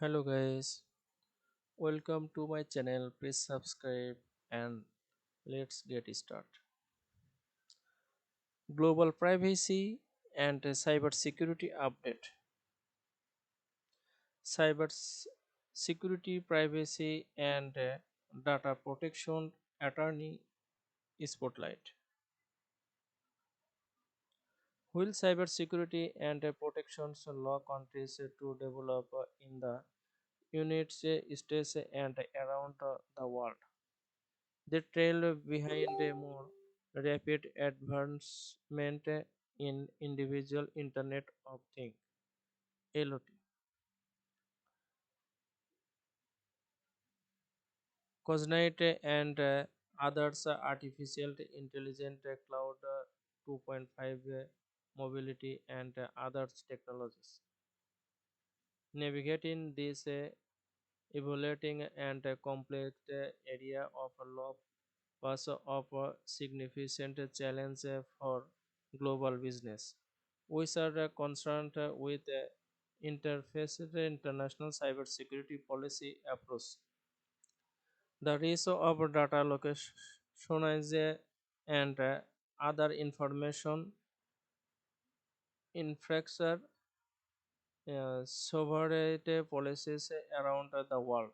Hello guys, welcome to my channel. Please subscribe and let's get started. Global privacy and cyber security update. Cyber security, privacy and data protection attorney spotlight. Will cyber security and protections law countries to develop in the United States and around the world? They trail behind a more rapid advancement in individual Internet of Things (IoT). Cognite and others artificial intelligence, cloud 2.5 mobility and others technologies. Navigating this evaluating and complex area of law was of a significant challenge for global business, which are concerned with interface international cybersecurity policy approach. The ratio of data location and other information infrastructure sovereignty policies around the world.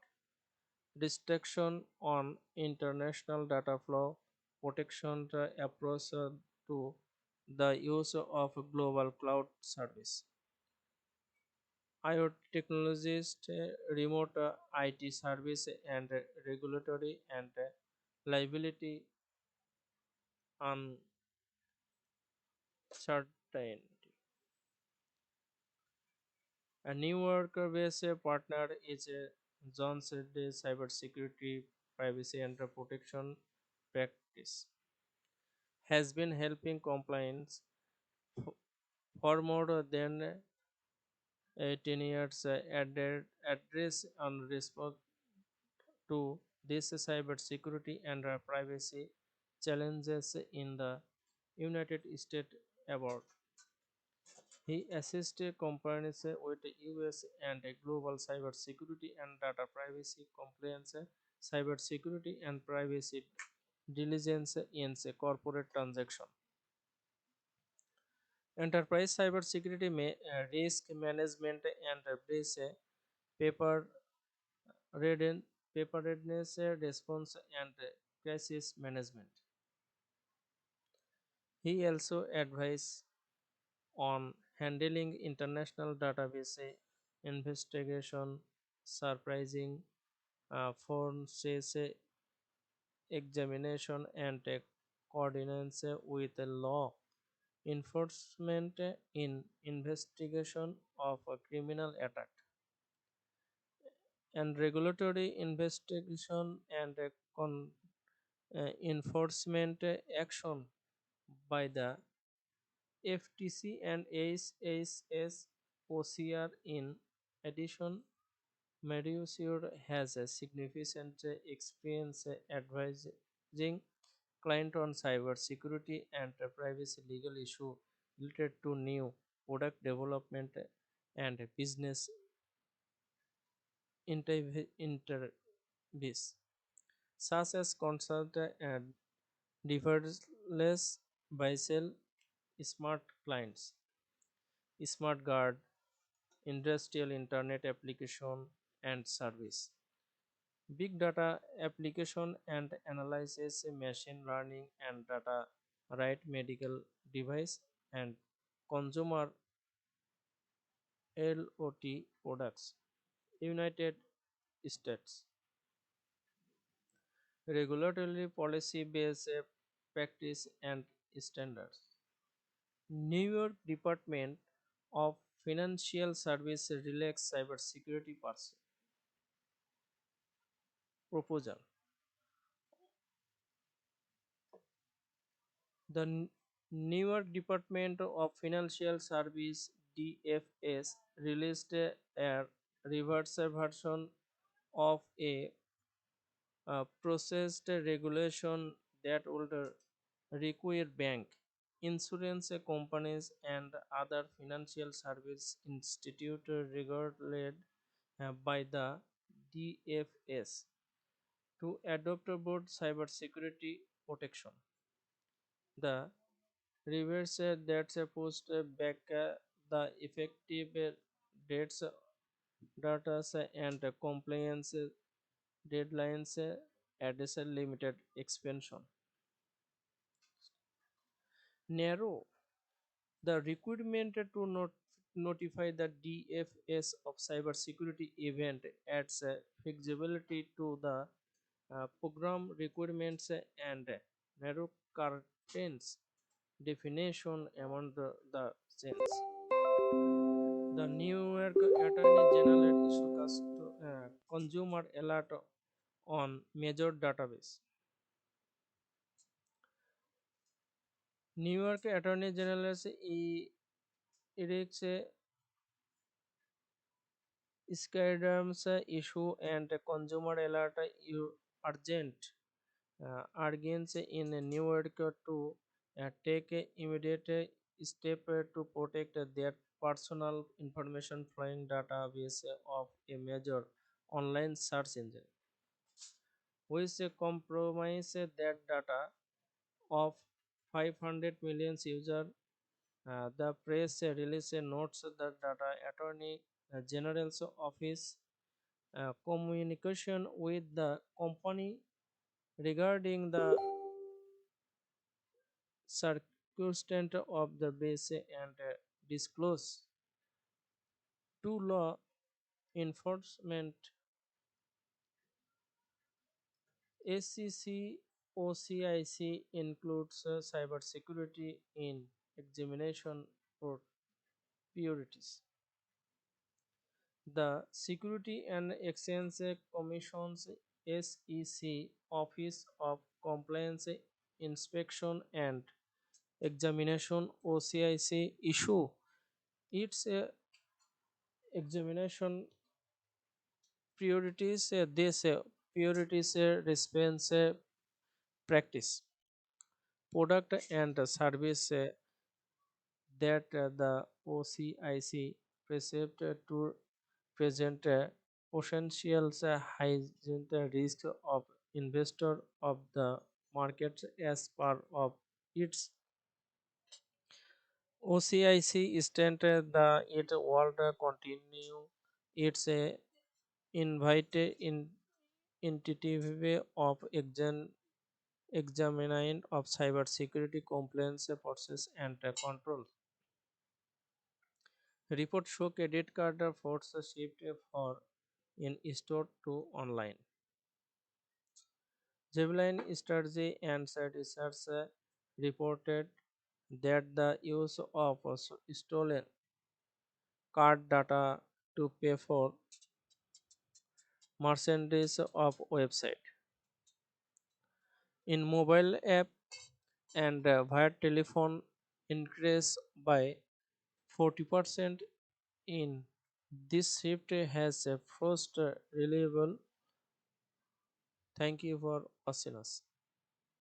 Restriction on international data flow, protection approach to the use of global cloud service, IoT technologies, remote IT service, and regulatory and liability uncertainty. A new worker-based partner is Johnson Cybersecurity Privacy and Protection Practice has been helping compliance for more than 10 years address and respond to these cybersecurity and privacy challenges in the United States abroad. He assisted companies with US and global cybersecurity and data privacy compliance, cybersecurity and privacy diligence in corporate transaction. Enterprise cybersecurity risk management and risk paper readiness, paper readiness response and crisis management. He also advised on handling international database investigation, surprising forensic examination, and coordinates with law enforcement in investigation of a criminal attack and regulatory investigation and enforcement action by the FTC and OCR. In addition, Mercosur has a significant experience advising client on cyber security and privacy legal issue related to new product development and business interviews, such as consult and deferrals by sell smart clients, smart guard, industrial internet application and service, big data application and analysis, machine learning and data right medical device and consumer LOT products. United States regulatory policy based practice and standards. New York Department of Financial Service relax cybersecurity proposal. The New York Department of Financial Service (DFS) released a reverse version of a processed regulation that would require bank, insurance companies, and other financial service institute regulated by the DFS to adopt board cybersecurity protection. The reverse that's supposed back the effective dates, data and compliance deadlines at a limited expansion. Narrow the requirement to notify the DFS of cybersecurity event adds flexibility to the program requirements and narrow curtains definition among the chains. The New York Attorney General issues consumer alert on major database. New York Attorney General erects scams issue and consumer alert urgent urgent in New York to take a immediate step to protect their personal information flowing database of a major online search engine, which compromise that data of 500 million users. The press release notes that data attorney general's office communication with the company regarding the circumstance of the base and disclose to law enforcement. SEC OCIC includes cybersecurity in examination for priorities. The Security and Exchange Commission's SEC Office of Compliance Inspection and Examination OCIC issue its examination priorities. This priorities response practice, product and service that the OCIC perceived to present potential heightened risk of investor of the market as part of its OCIC stated the it would continue its invite in intuitive of examining of cybersecurity compliance process and control. Report show credit card force shift for in store to online. Javelin strategy and research reported that the use of stolen card data to pay for merchandise of website in mobile app and via telephone increased by 40% in this shift has a first reliable. Thank you for watching us.